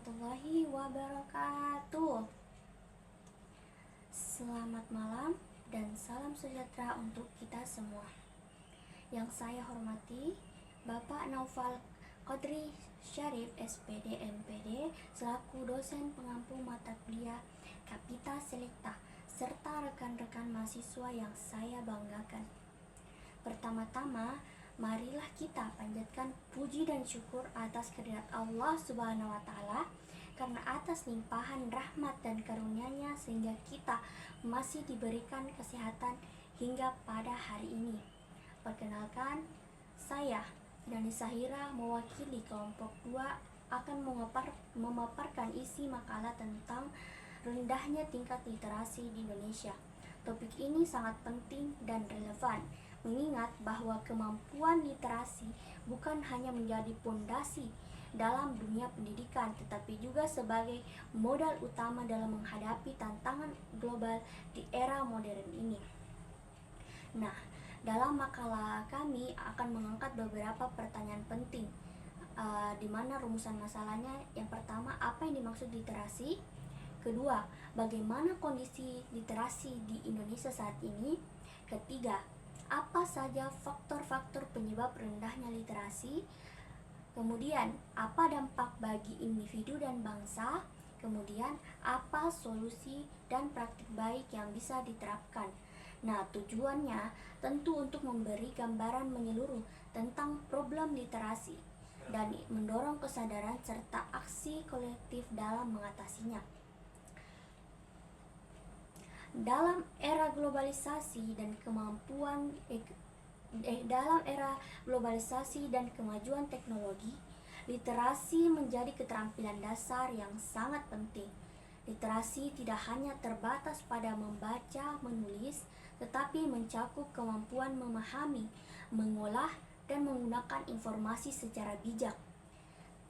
warahmatullahi wabarakatuh. Selamat malam dan salam sejahtera untuk kita semua. Yang saya hormati Bapak Naufal Qadri Syarif SPD MPD selaku dosen pengampu mata kuliah Kapita Selekta serta rekan-rekan mahasiswa yang saya banggakan. Pertama-tama, marilah kita panjatkan puji dan syukur atas kehadirat Allah Subhanahu wa Ta'ala, karena atas limpahan rahmat dan karunia-Nya sehingga kita masih diberikan kesehatan hingga pada hari ini. Perkenalkan, saya Dani Sahira mewakili kelompok 2 akan memaparkan isi makalah tentang rendahnya tingkat literasi di Indonesia. Topik ini sangat penting dan relevan, mengingat bahwa kemampuan literasi bukan hanya menjadi pondasi dalam dunia pendidikan, tetapi juga sebagai modal utama dalam menghadapi tantangan global di era modern ini. Nah, dalam makalah kami akan mengangkat beberapa pertanyaan penting, di mana rumusan masalahnya yang pertama, apa yang dimaksud literasi? Kedua, bagaimana kondisi literasi di Indonesia saat ini? Ketiga, apa saja faktor-faktor penyebab rendahnya literasi? Kemudian, apa dampak bagi individu dan bangsa? Kemudian, apa solusi dan praktik baik yang bisa diterapkan? Nah, tujuannya tentu untuk memberi gambaran menyeluruh tentang problem literasi dan mendorong kesadaran serta aksi kolektif dalam mengatasinya. Dalam era globalisasi dan kemajuan teknologi, literasi menjadi keterampilan dasar yang sangat penting. Literasi tidak hanya terbatas pada membaca, menulis, tetapi mencakup kemampuan memahami, mengolah, dan menggunakan informasi secara bijak.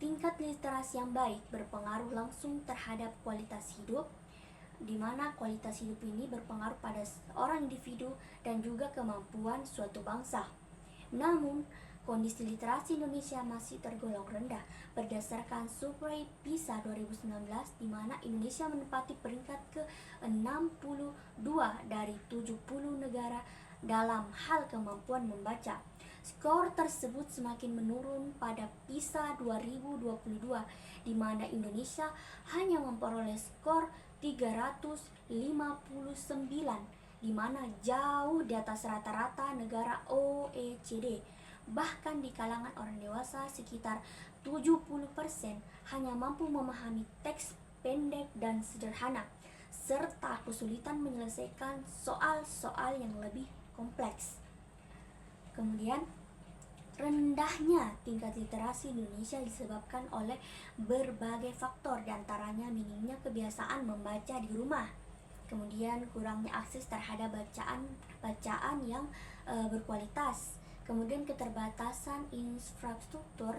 Tingkat literasi yang baik berpengaruh langsung terhadap kualitas hidup, di mana kualitas hidup ini berpengaruh pada seorang individu dan juga kemampuan suatu bangsa. Namun, kondisi literasi Indonesia masih tergolong rendah berdasarkan survei PISA 2019, di mana Indonesia menempati peringkat ke-62 dari 70 negara dalam hal kemampuan membaca. Skor tersebut semakin menurun pada PISA 2022, di mana Indonesia hanya memperoleh skor 359, di mana jauh di atas rata-rata negara OECD. Bahkan di kalangan orang dewasa sekitar 70% hanya mampu memahami teks pendek dan sederhana, serta kesulitan menyelesaikan soal-soal yang lebih kompleks. Kemudian, rendahnya tingkat literasi Indonesia disebabkan oleh berbagai faktor, diantaranya minimnya kebiasaan membaca di rumah, kemudian kurangnya akses terhadap bacaan yang berkualitas, kemudian keterbatasan infrastruktur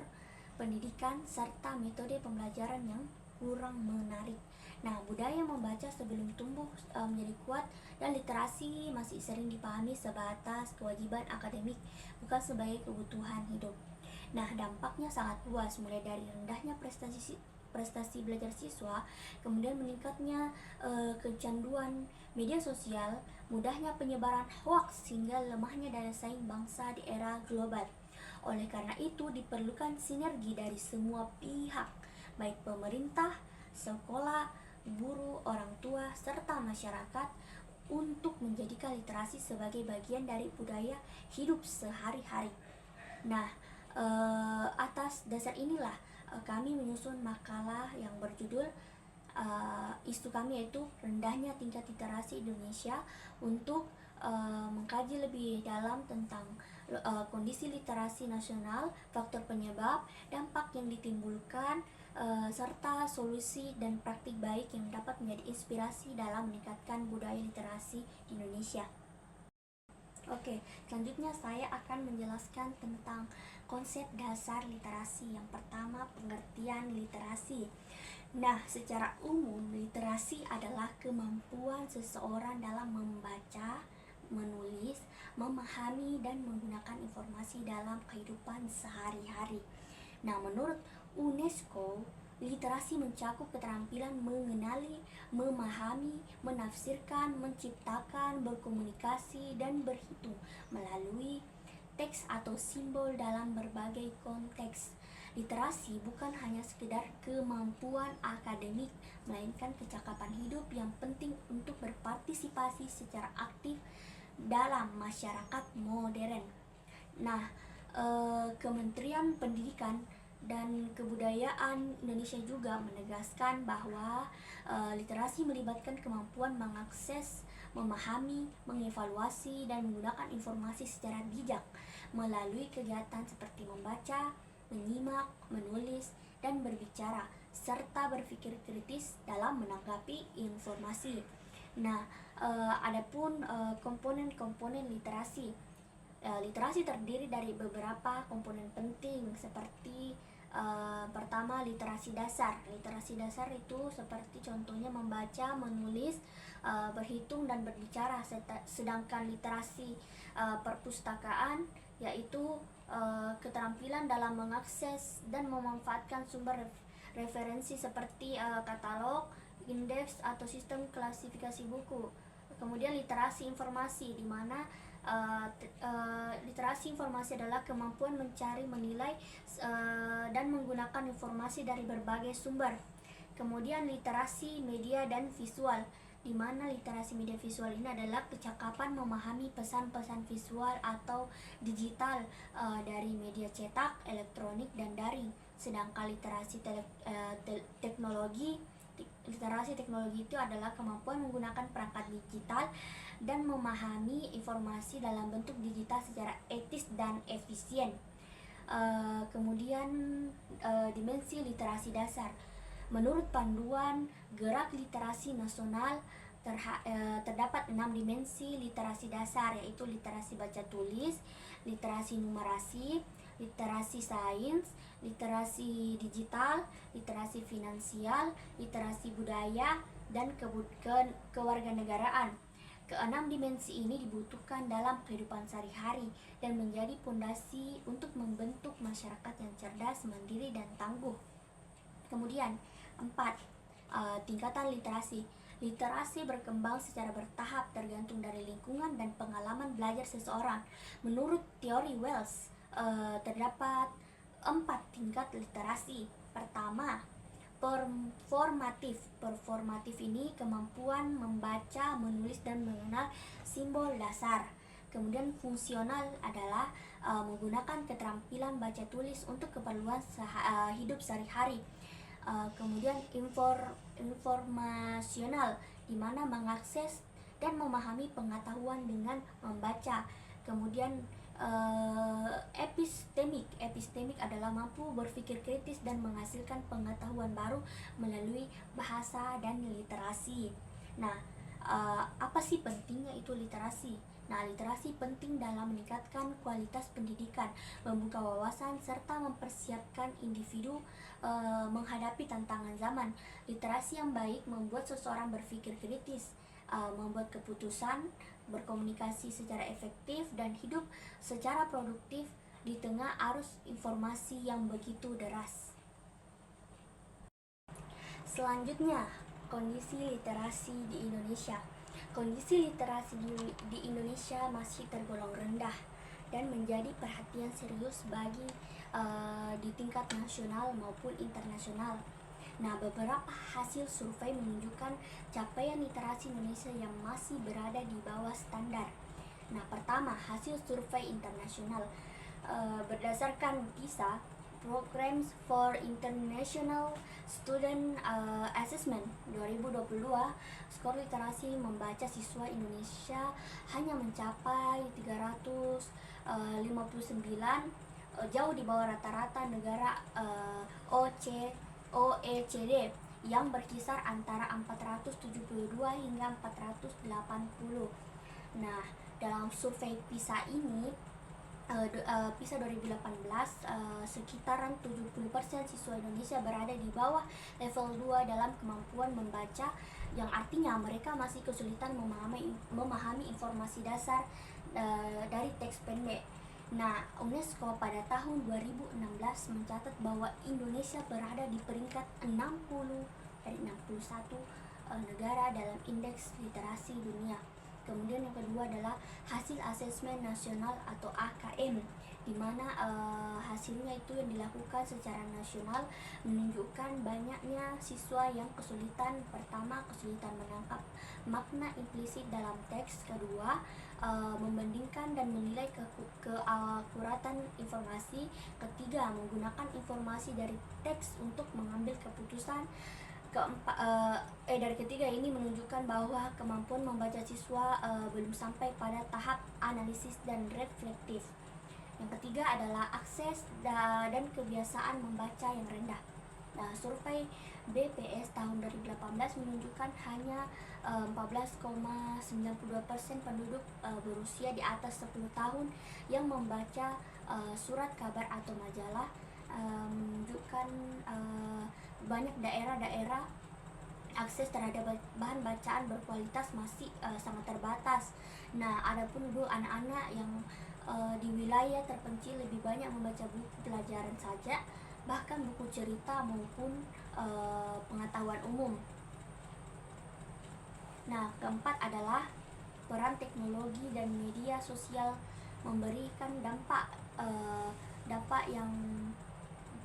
pendidikan serta metode pembelajaran yang kurang menarik. Nah, budaya membaca sebelum tumbuh menjadi kuat, dan literasi masih sering dipahami sebatas kewajiban akademik, bukan sebagai kebutuhan hidup. Nah, dampaknya sangat luas, mulai dari rendahnya prestasi belajar siswa, kemudian meningkatnya kecanduan media sosial, mudahnya penyebaran hoaks, hingga lemahnya daya saing bangsa di era global. Oleh karena itu, diperlukan sinergi dari semua pihak, baik pemerintah, sekolah, guru, orang tua, serta masyarakat, untuk menjadikan literasi sebagai bagian dari budaya hidup sehari-hari. Nah, atas dasar inilah kami menyusun makalah yang berjudul isu kami, yaitu rendahnya tingkat literasi Indonesia, untuk mengkaji lebih dalam tentang kondisi literasi nasional, faktor penyebab, dampak yang ditimbulkan, serta solusi dan praktik baik yang dapat menjadi inspirasi dalam meningkatkan budaya literasi di Indonesia. Oke, selanjutnya saya akan menjelaskan tentang konsep dasar literasi. Yang pertama, pengertian literasi. Nah, secara umum, literasi adalah kemampuan seseorang dalam membaca, menulis, memahami, dan menggunakan informasi dalam kehidupan sehari-hari. Nah, menurut UNESCO, Literasi mencakup keterampilan mengenali, memahami, menafsirkan, menciptakan, berkomunikasi, dan berhitung melalui teks atau simbol dalam berbagai konteks. Literasi bukan hanya sekedar kemampuan akademik, melainkan kecakapan hidup yang penting untuk berpartisipasi secara aktif dalam masyarakat modern. Nah, Kementerian Pendidikan dan Kebudayaan Indonesia juga menegaskan bahwa literasi melibatkan kemampuan mengakses, memahami, mengevaluasi, dan menggunakan informasi secara bijak melalui kegiatan seperti membaca, menyimak, menulis, dan berbicara, serta berpikir kritis dalam menanggapi informasi. Nah, adapun komponen-komponen literasi. Literasi terdiri dari beberapa komponen penting seperti pertama, literasi dasar. Literasi dasar itu seperti contohnya membaca, menulis, berhitung, dan berbicara. Sedangkan literasi perpustakaan yaitu keterampilan dalam mengakses dan memanfaatkan sumber referensi seperti katalog, indeks, atau sistem klasifikasi buku. Kemudian literasi informasi, di mana literasi informasi adalah kemampuan mencari, menilai, dan menggunakan informasi dari berbagai sumber. Kemudian literasi media dan visual, di mana literasi media visual ini adalah kecakapan memahami pesan-pesan visual atau digital dari media cetak, elektronik, dan daring. Sedangkan literasi teknologi itu adalah kemampuan menggunakan perangkat digital dan memahami informasi dalam bentuk digital secara etis dan efisien. Kemudian dimensi literasi dasar. Menurut panduan Gerak Literasi Nasional, terdapat 6 dimensi literasi dasar, yaitu literasi baca tulis, literasi numerasi, literasi sains, literasi digital, literasi finansial, literasi budaya, dan kewarganegaraan. Keenam dimensi ini dibutuhkan dalam kehidupan sehari-hari dan menjadi pondasi untuk membentuk masyarakat yang cerdas, mandiri, dan tangguh. Kemudian 4. Tingkatan literasi. Literasi berkembang secara bertahap tergantung dari lingkungan dan pengalaman belajar seseorang. Menurut teori Wells, terdapat 4 tingkat literasi. Pertama, performatif ini kemampuan membaca, menulis, dan mengenal simbol dasar. Kemudian fungsional adalah menggunakan keterampilan baca tulis untuk keperluan hidup sehari-hari. Kemudian informasional, di mana mengakses dan memahami pengetahuan dengan membaca. Kemudian epistemik adalah mampu berpikir kritis dan menghasilkan pengetahuan baru melalui bahasa dan literasi. Nah, apa sih pentingnya itu literasi? Nah, literasi penting dalam meningkatkan kualitas pendidikan, membuka wawasan, serta mempersiapkan individu menghadapi tantangan zaman. Literasi yang baik membuat seseorang berpikir kritis, membuat keputusan, berkomunikasi secara efektif, dan hidup secara produktif di tengah arus informasi yang begitu deras. Selanjutnya, kondisi literasi di Indonesia. Kondisi literasi di Indonesia masih tergolong rendah dan menjadi perhatian serius bagi di tingkat nasional maupun internasional. Nah, beberapa hasil survei menunjukkan capaian literasi Indonesia yang masih berada di bawah standar. Nah, pertama, hasil survei internasional berdasarkan PISA, Programs for International Student Assessment 2022, skor literasi membaca siswa Indonesia hanya mencapai 359, jauh di bawah rata-rata negara OECD yang berkisar antara 472 hingga 480. Nah, dalam survei PISA ini, PISA 2018, sekitaran 70% siswa Indonesia berada di bawah level 2 dalam kemampuan membaca, yang artinya mereka masih kesulitan memahami informasi dasar dari teks pendek. Nah, UNESCO pada tahun 2016 mencatat bahwa Indonesia berada di peringkat 60 dari 61 negara dalam indeks literasi dunia. Kemudian yang kedua adalah hasil asesmen nasional atau AKM, di mana hasilnya itu yang dilakukan secara nasional menunjukkan banyaknya siswa yang kesulitan. Pertama, kesulitan menangkap makna implisit dalam teks. Kedua, membandingkan dan menilai keakuratan informasi. Ketiga, menggunakan informasi dari teks untuk mengambil keputusan. Dari ketiga ini menunjukkan bahwa kemampuan membaca siswa belum sampai pada tahap analisis dan reflektif. Yang ketiga adalah akses dan kebiasaan membaca yang rendah. Nah, survei BPS tahun 2018 menunjukkan hanya 14,92% penduduk berusia di atas 10 tahun yang membaca surat kabar atau majalah. Menunjukkan banyak daerah-daerah akses terhadap bahan bacaan berkualitas masih sangat terbatas. Nah, adapun dulu anak-anak yang di wilayah terpencil lebih banyak membaca buku pelajaran saja, bahkan buku cerita maupun pengetahuan umum. Nah, keempat adalah peran teknologi dan media sosial memberikan dampak yang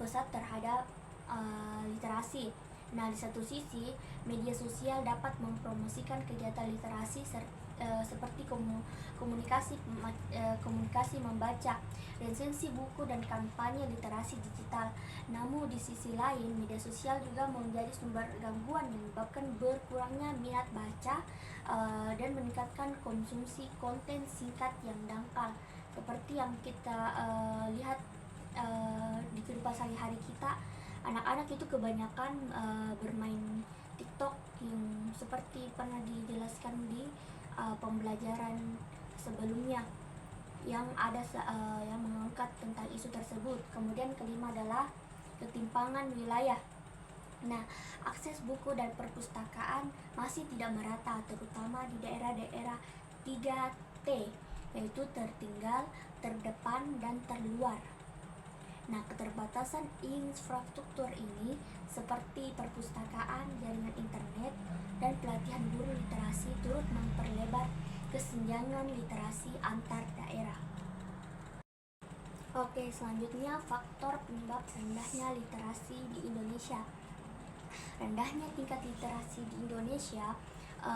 besar terhadap literasi. Nah, di satu sisi, media sosial dapat mempromosikan kegiatan literasi seperti komunikasi membaca, resensi buku, dan kampanye literasi digital. Namun di sisi lain, media sosial juga menjadi sumber gangguan yang menyebabkan berkurangnya minat baca dan meningkatkan konsumsi konten singkat yang dangkal, seperti yang kita lihat di kehidupan sehari-hari kita. Anak-anak itu kebanyakan bermain TikTok yang seperti pernah dijelaskan di pembelajaran sebelumnya yang ada yang mengangkat tentang isu tersebut. Kemudian kelima adalah ketimpangan wilayah. Nah, akses buku dan perpustakaan masih tidak merata, terutama di daerah-daerah 3T, yaitu tertinggal, terdepan, dan terluar. Nah, keterbatasan infrastruktur ini seperti perpustakaan, jaringan internet, dan pelatihan guru literasi turut memperlebar kesenjangan literasi antar daerah. Oke, selanjutnya faktor penyebab rendahnya literasi di Indonesia. Rendahnya tingkat literasi di Indonesia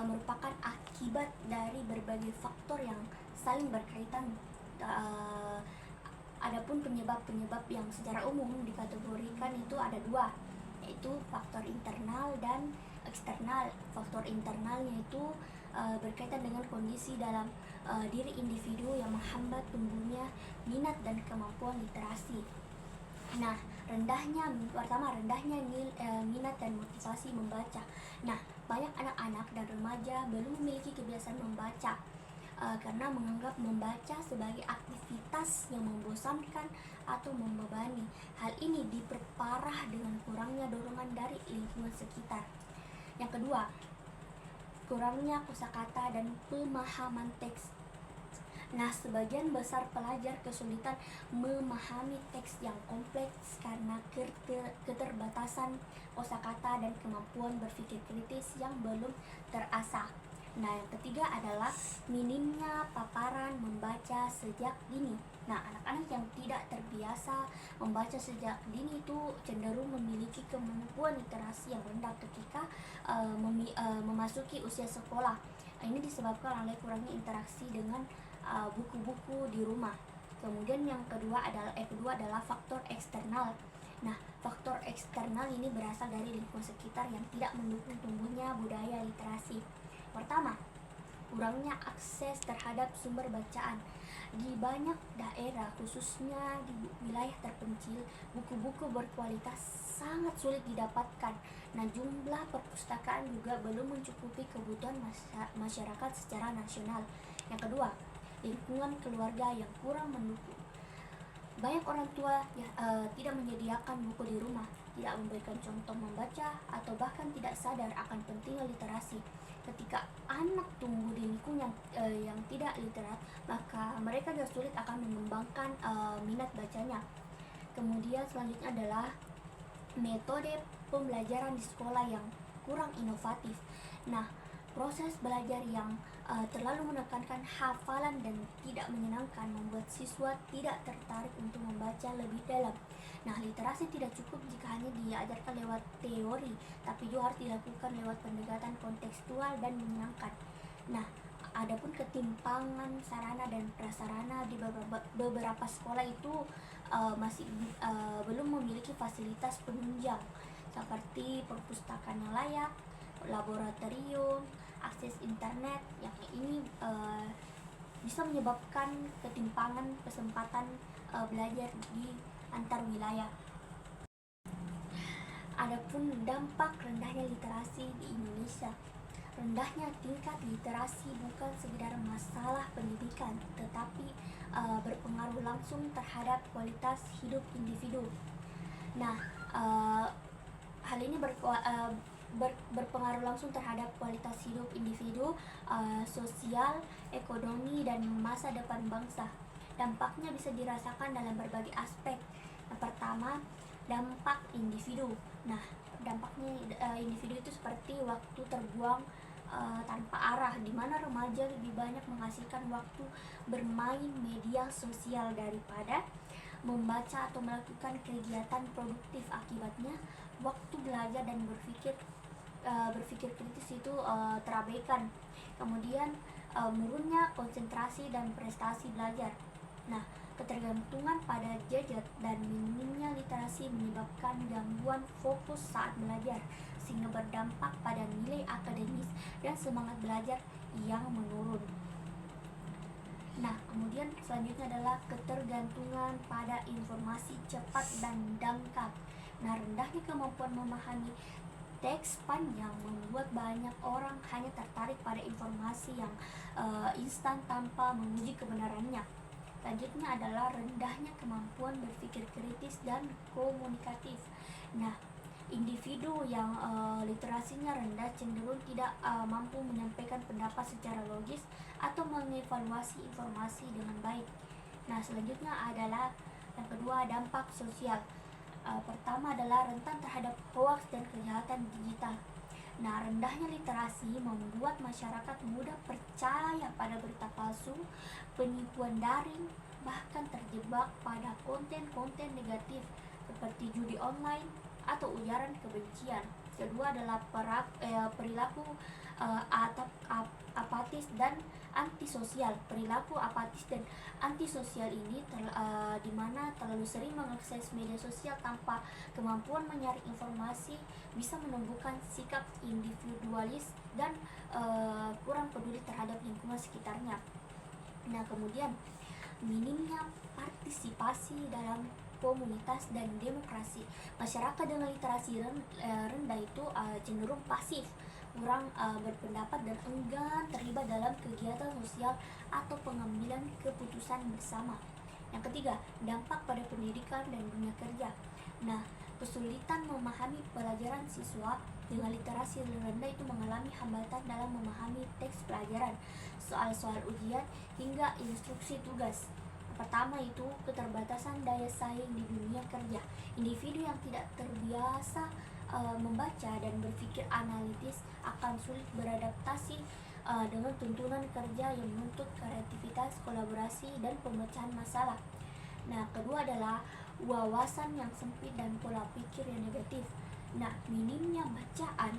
merupakan akibat dari berbagai faktor yang saling berkaitan. Adapun penyebab-penyebab yang secara umum dikategorikan itu ada dua, yaitu faktor internal dan eksternal. Faktor internalnya itu berkaitan dengan kondisi dalam diri individu yang menghambat tumbuhnya minat dan kemampuan literasi. Nah, pertama rendahnya minat dan motivasi membaca. Nah, banyak anak-anak dan remaja belum memiliki kebiasaan membaca karena menganggap membaca sebagai aktivitas yang membosankan atau membebani. Hal ini diperparah dengan kurangnya dorongan dari lingkungan sekitar. Yang kedua, kurangnya kosakata dan pemahaman teks. Nah, sebagian besar pelajar kesulitan memahami teks yang kompleks karena keterbatasan kosakata dan kemampuan berpikir kritis yang belum terasah. Nah, yang ketiga adalah minimnya paparan membaca sejak dini. Nah, anak-anak yang tidak terbiasa membaca sejak dini itu cenderung memiliki kemampuan literasi yang rendah ketika memasuki usia sekolah. Ini disebabkan oleh kurangnya interaksi dengan buku-buku di rumah. Kemudian yang kedua adalah faktor eksternal. Nah, faktor eksternal ini berasal dari lingkungan sekitar yang tidak mendukung tumbuhnya budaya literasi. Pertama, kurangnya akses terhadap sumber bacaan. Di banyak daerah, khususnya di wilayah terpencil, buku-buku berkualitas sangat sulit didapatkan. Nah, jumlah perpustakaan juga belum mencukupi kebutuhan masyarakat secara nasional. Yang kedua, lingkungan keluarga yang kurang mendukung. Banyak orang tua tidak menyediakan buku di rumah, tidak memberikan contoh membaca, atau bahkan tidak sadar akan pentingnya literasi. Ketika anak tumbuh di lingkungan yang tidak literat, maka mereka juga sulit akan mengembangkan minat bacanya. Kemudian selanjutnya adalah metode pembelajaran di sekolah yang kurang inovatif. Nah, proses belajar yang terlalu menekankan hafalan dan tidak menyenangkan membuat siswa tidak tertarik untuk membaca lebih dalam. Nah, literasi tidak cukup jika hanya diajarkan lewat teori, tapi juga harus dilakukan lewat pendekatan kontekstual dan menyenangkan. Nah, adapun ketimpangan sarana dan prasarana di beberapa sekolah itu masih belum memiliki fasilitas penunjang seperti perpustakaan yang layak, laboratorium, akses internet yang ini bisa menyebabkan ketimpangan kesempatan belajar di antar wilayah. Adapun dampak rendahnya literasi di Indonesia. Rendahnya tingkat literasi bukan sekedar masalah pendidikan, tetapi berpengaruh langsung terhadap kualitas hidup individu. Nah, hal ini berpengaruh langsung terhadap kualitas hidup individu, sosial, ekonomi, dan masa depan bangsa. Dampaknya bisa dirasakan dalam berbagai aspek. Yang pertama, dampak individu. Nah, dampaknya individu itu seperti waktu terbuang tanpa arah, di mana remaja lebih banyak menghasilkan waktu bermain media sosial daripada membaca atau melakukan kegiatan produktif. Akibatnya, waktu belajar dan berpikir kritis itu terabaikan. Kemudian menurunnya konsentrasi dan prestasi belajar. Nah, ketergantungan pada gadget dan minimnya literasi menyebabkan gangguan fokus saat belajar, sehingga berdampak pada nilai akademis dan semangat belajar yang menurun. Nah, kemudian selanjutnya adalah ketergantungan pada informasi cepat dan dangkal. Nah, rendahnya kemampuan memahami teks panjang membuat banyak orang hanya tertarik pada informasi yang instan tanpa menguji kebenarannya. Selanjutnya adalah rendahnya kemampuan berpikir kritis dan komunikatif. Nah, individu yang literasinya rendah cenderung tidak mampu menyampaikan pendapat secara logis atau mengevaluasi informasi dengan baik. Nah, selanjutnya adalah yang kedua, dampak sosial. Pertama adalah rentan terhadap hoaks dan kejahatan digital. Nah, rendahnya literasi membuat masyarakat mudah percaya pada berita palsu, penipuan daring, bahkan terjebak pada konten-konten negatif seperti judi online atau ujaran kebencian. Kedua adalah perilaku apatis dan antisosial. Perilaku apatis dan antisosial ini di mana terlalu sering mengakses media sosial tanpa kemampuan menyaring informasi bisa menumbuhkan sikap individualis dan kurang peduli terhadap lingkungan sekitarnya. Nah, kemudian minimnya partisipasi dalam komunitas dan demokrasi. Masyarakat dengan literasi rendah itu cenderung pasif, kurang berpendapat, dan enggan terlibat dalam kegiatan sosial atau pengambilan keputusan bersama. Yang ketiga, dampak pada pendidikan dan dunia kerja. Nah, kesulitan memahami pelajaran siswa dengan literasi rendah itu mengalami hambatan dalam memahami teks pelajaran, soal-soal ujian, hingga instruksi tugas. Pertama itu keterbatasan daya saing di dunia kerja. Individu yang tidak terbiasa membaca dan berpikir analitis akan sulit beradaptasi dengan tuntunan kerja yang menuntut kreativitas, kolaborasi, dan pemecahan masalah. Nah, kedua adalah wawasan yang sempit dan pola pikir yang negatif. Nah, minimnya bacaan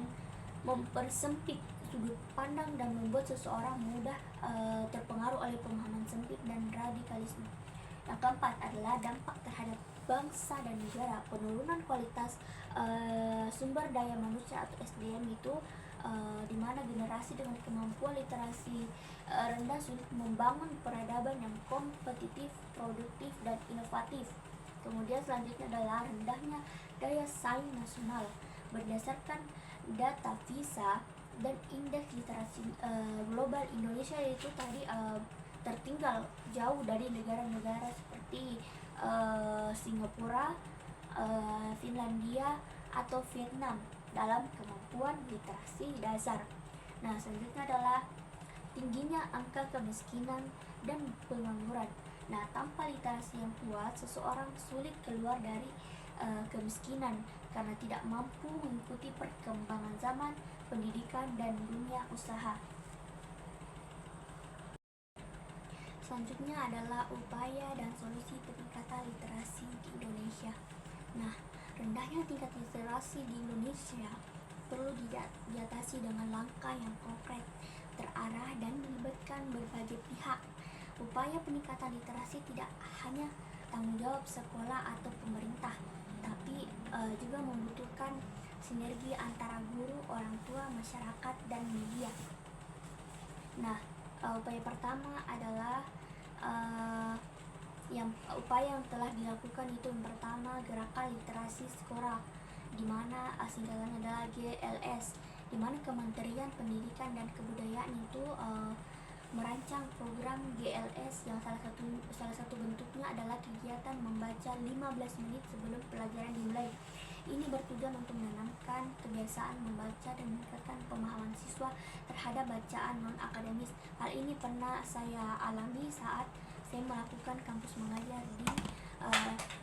mempersempit sudut pandang dan membuat seseorang mudah terpengaruh oleh pemahaman sempit dan radikalisme. Yang keempat adalah dampak terhadap bangsa dan negara. Penurunan kualitas sumber daya manusia atau SDM itu di mana generasi dengan kemampuan literasi rendah sulit membangun peradaban yang kompetitif, produktif, dan inovatif. Kemudian selanjutnya adalah rendahnya daya saing nasional. Berdasarkan data PISA dan indeks literasi global, Indonesia itu tadi tertinggal jauh dari negara-negara seperti Singapura, Finlandia, atau Vietnam dalam kemampuan literasi dasar. Nah, selanjutnya adalah tingginya angka kemiskinan dan pengangguran. Nah, tanpa literasi yang kuat, seseorang sulit keluar dari kemiskinan karena tidak mampu mengikuti perkembangan zaman, pendidikan, dan dunia usaha. Selanjutnya adalah upaya dan solusi peningkatan literasi di Indonesia. Nah, rendahnya tingkat literasi di Indonesia perlu diatasi dengan langkah yang konkret, terarah, dan melibatkan berbagai pihak. Upaya peningkatan literasi tidak hanya tanggung jawab sekolah atau pemerintah, tapi juga membutuhkan sinergi antara guru, orang tua, masyarakat, dan media. Nah, upaya pertama adalah upaya yang telah dilakukan itu yang pertama gerakan literasi sekolah, di mana singkatannya adalah GLS, di mana Kementerian Pendidikan dan Kebudayaan itu merancang program GLS yang salah satu bentuknya adalah kegiatan membaca 15 menit sebelum pelajaran dimulai. Ini bertujuan untuk menanamkan kebiasaan membaca dan meningkatkan pemahaman siswa terhadap bacaan non-akademis. Hal ini pernah saya alami saat saya melakukan kampus mengajar di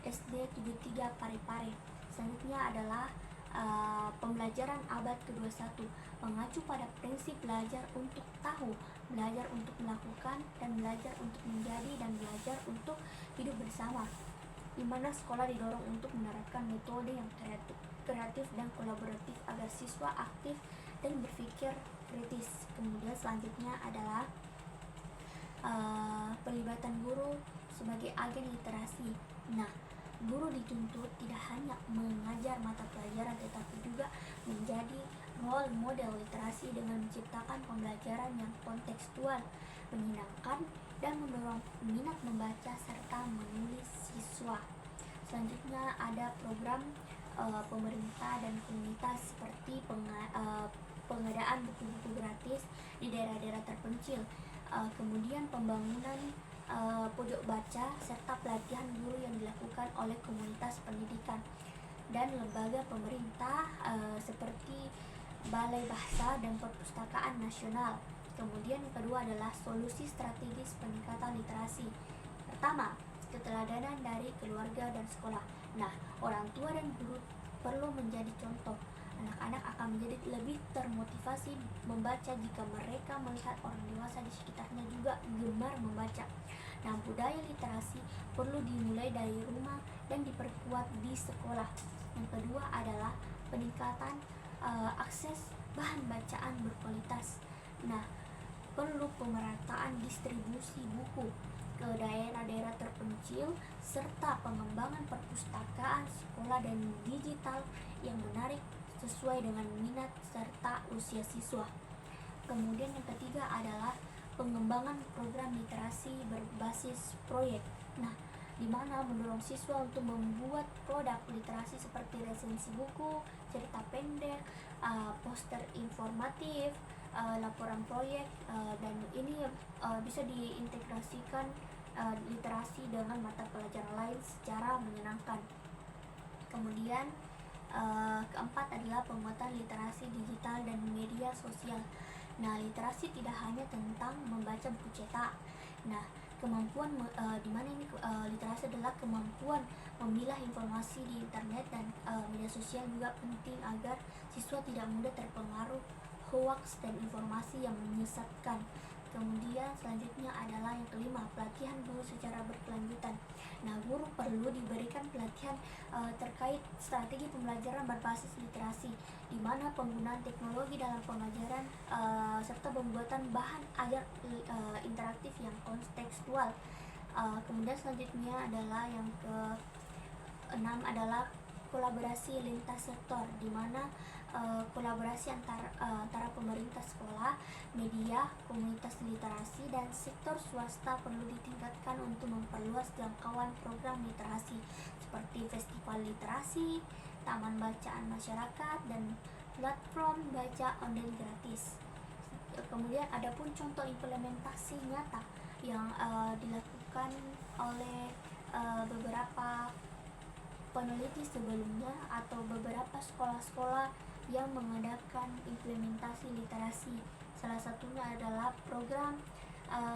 SD 73 Parepare. Selanjutnya adalah pembelajaran abad ke-21, mengacu pada prinsip belajar untuk tahu, belajar untuk melakukan, dan belajar untuk menjadi, dan belajar untuk hidup bersama, di mana sekolah didorong untuk menerapkan metode yang kreatif dan kolaboratif agar siswa aktif dan berpikir kritis. Kemudian selanjutnya adalah pelibatan guru sebagai agen literasi. Nah, guru dituntut tidak hanya mengajar mata pelajaran tetapi juga menjadi role model literasi dengan menciptakan pembelajaran yang kontekstual, menyenangkan, dan mendorong minat membaca serta menulis siswa. Selanjutnya ada program pemerintah dan komunitas seperti pengadaan buku-buku gratis di daerah-daerah terpencil, kemudian pembangunan pojok baca, serta pelatihan guru yang dilakukan oleh komunitas pendidikan dan lembaga pemerintah seperti Balai Bahasa dan Perpustakaan Nasional. Kemudian yang kedua adalah solusi strategis peningkatan literasi. Pertama, keteladanan dari keluarga dan sekolah. Nah, orang tua dan guru perlu menjadi contoh. Anak-anak akan menjadi lebih termotivasi membaca jika mereka melihat orang dewasa di sekitarnya juga gemar membaca. Nah, budaya literasi perlu dimulai dari rumah dan diperkuat di sekolah. Yang kedua adalah peningkatan akses bahan bacaan berkualitas. Nah, perlu pemerataan distribusi buku ke daerah-daerah terpencil serta pengembangan perpustakaan sekolah dan digital yang menarik sesuai dengan minat serta usia siswa. Kemudian yang ketiga adalah pengembangan program literasi berbasis proyek. Nah, di mana mendorong siswa untuk membuat produk literasi seperti resensi buku, cerita pendek, poster informatif, laporan proyek, dan ini bisa diintegrasikan literasi dengan mata pelajaran lain secara menyenangkan. Kemudian keempat adalah penguatan literasi digital dan media sosial. Nah, literasi tidak hanya tentang membaca buku cetak. Nah, kemampuan di mana ini literasi adalah kemampuan memilah informasi di internet dan media sosial juga penting agar siswa tidak mudah terpengaruh hoax dan informasi yang menyesatkan. Kemudian selanjutnya adalah yang kelima, pelatihan guru secara berkelanjutan. Nah, guru perlu diberikan pelatihan terkait strategi pembelajaran berbasis literasi, di mana penggunaan teknologi dalam pengajaran serta pembuatan bahan ajar interaktif yang kontekstual. Kemudian selanjutnya adalah yang ke-6 adalah kolaborasi lintas sektor, di mana kolaborasi antara pemerintah, sekolah, media, komunitas literasi, dan sektor swasta perlu ditingkatkan untuk memperluas jangkauan program literasi seperti festival literasi, taman bacaan masyarakat, dan platform baca online gratis. Kemudian adapun contoh implementasi nyata yang dilakukan oleh beberapa peneliti sebelumnya atau beberapa sekolah-sekolah yang mengadakan implementasi literasi. Salah satunya adalah program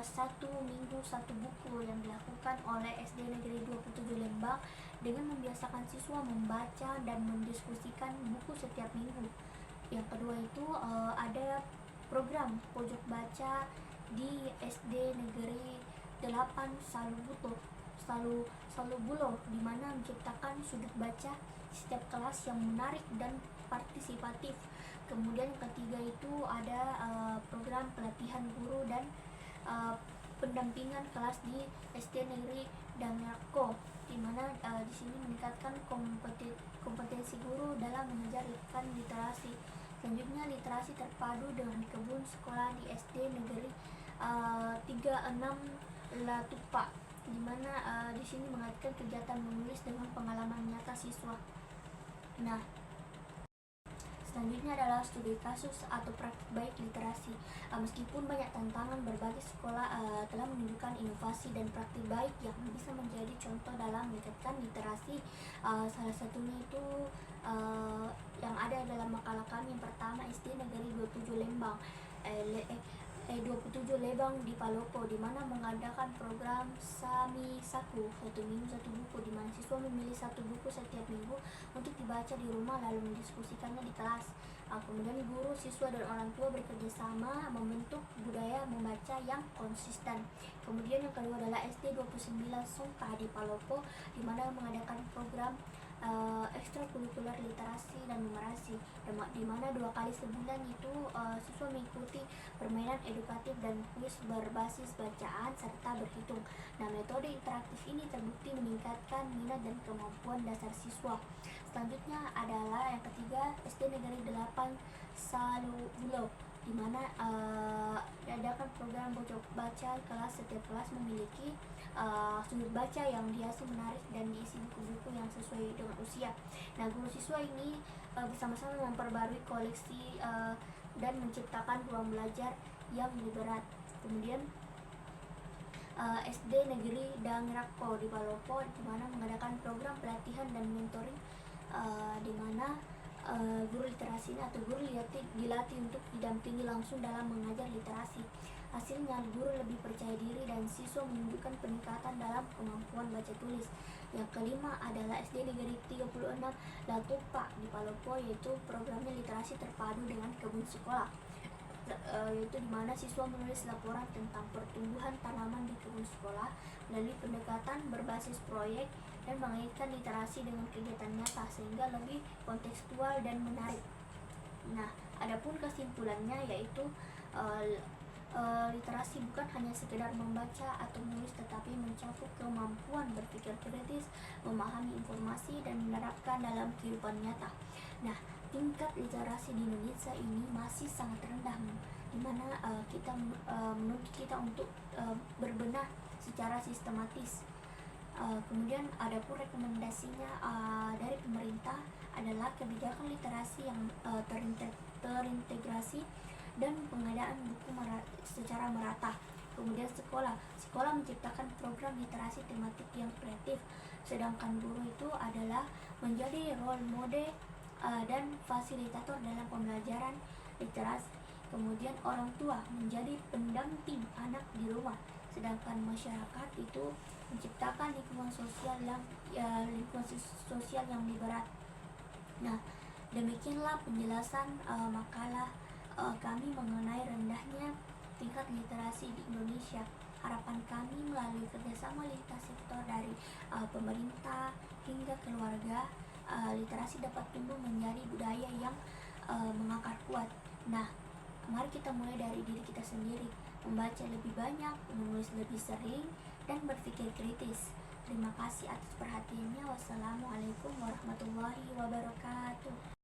satu minggu satu buku yang dilakukan oleh SD Negeri 27 Lembang dengan membiasakan siswa membaca dan mendiskusikan buku setiap minggu. Yang kedua itu ada program pojok baca di SD Negeri 8 Salubulo, di mana menciptakan sudut baca setiap kelas yang menarik dan partisipatif. Kemudian yang ketiga itu ada program pelatihan guru dan pendampingan kelas di SD Negeri Dangarko, di mana di sini meningkatkan kompetensi guru dalam mengajarkan literasi. Selanjutnya literasi terpadu dengan kebun sekolah di SD Negeri 36 Latupa, di mana di sini mengaitkan kegiatan menulis dengan pengalaman nyata siswa. Nah, selanjutnya adalah studi kasus atau praktik baik literasi. Meskipun banyak tantangan, berbagai sekolah telah menunjukkan inovasi dan praktik baik yang bisa menjadi contoh dalam meningkatkan literasi. Salah satunya itu yang ada dalam makalah kami yang pertama, SD Negeri 27 Lembang 27 Lembang di Palopo, di mana mengadakan program Sami Saku, satu minggu satu buku, di mana siswa memilih satu buku setiap minggu untuk dibaca di rumah lalu mendiskusikannya di kelas. Kemudian guru, siswa, dan orang tua bekerja sama membentuk budaya membaca yang konsisten. Kemudian yang kedua adalah SD 29 Songka di Palopo, di mana mengadakan program ekstrakurikuler literasi dan numerasi, di mana 2 kali sebulan itu siswa mengikuti permainan edukatif dan kuis berbasis bacaan serta berhitung. Nah, metode interaktif ini terbukti meningkatkan minat dan kemampuan dasar siswa. Selanjutnya adalah yang ketiga, SD Negeri 8 Salubulo, di mana diadakan program pojok baca kelas. Setiap kelas memiliki sudut baca yang dihiasi menarik dan diisi buku-buku yang sesuai dengan usia. Nah, guru siswa ini bersama-sama memperbarui koleksi dan menciptakan ruang belajar yang liberal. Kemudian SD Negeri Dangrako di Palopo, di mana mengadakan program pelatihan dan mentoring, di mana guru literasi ini atau guru dilatih untuk didampingi langsung dalam mengajar literasi. Hasilnya, guru lebih percaya diri dan siswa menunjukkan peningkatan dalam kemampuan baca tulis. Yang kelima adalah SD Negeri 36 Latupa di Palopo, yaitu programnya literasi terpadu dengan kebun sekolah, yaitu di mana siswa menulis laporan tentang pertumbuhan tanaman di kebun sekolah melalui pendekatan berbasis proyek dan mengaitkan literasi dengan kegiatan nyata sehingga lebih kontekstual dan menarik. Nah, adapun kesimpulannya yaitu literasi bukan hanya sekedar membaca atau menulis, tetapi mencakup kemampuan berpikir kritis, memahami informasi, dan menerapkan dalam kehidupan nyata. Nah, tingkat literasi di Indonesia ini masih sangat rendah, di mana menuntut kita untuk berbenah secara sistematis. Kemudian adapun rekomendasinya dari pemerintah adalah kebijakan literasi yang terintegrasi dan pengadaan buku secara merata. Kemudian sekolah menciptakan program literasi tematik yang kreatif, sedangkan guru itu adalah menjadi role model dan fasilitator dalam pembelajaran literasi. Kemudian orang tua menjadi pendamping anak di rumah, sedangkan masyarakat itu menciptakan lingkungan sosial yang liberal. Nah, demikianlah penjelasan makalah kami mengenai rendahnya tingkat literasi di Indonesia. Harapan kami melalui kerjasama lintas sektor dari pemerintah hingga keluarga, literasi dapat tumbuh menjadi budaya yang mengakar kuat. Nah, mari kita mulai dari diri kita sendiri, membaca lebih banyak, menulis lebih sering, dan berpikir kritis. Terima kasih atas perhatiannya. Wassalamualaikum warahmatullahi wabarakatuh.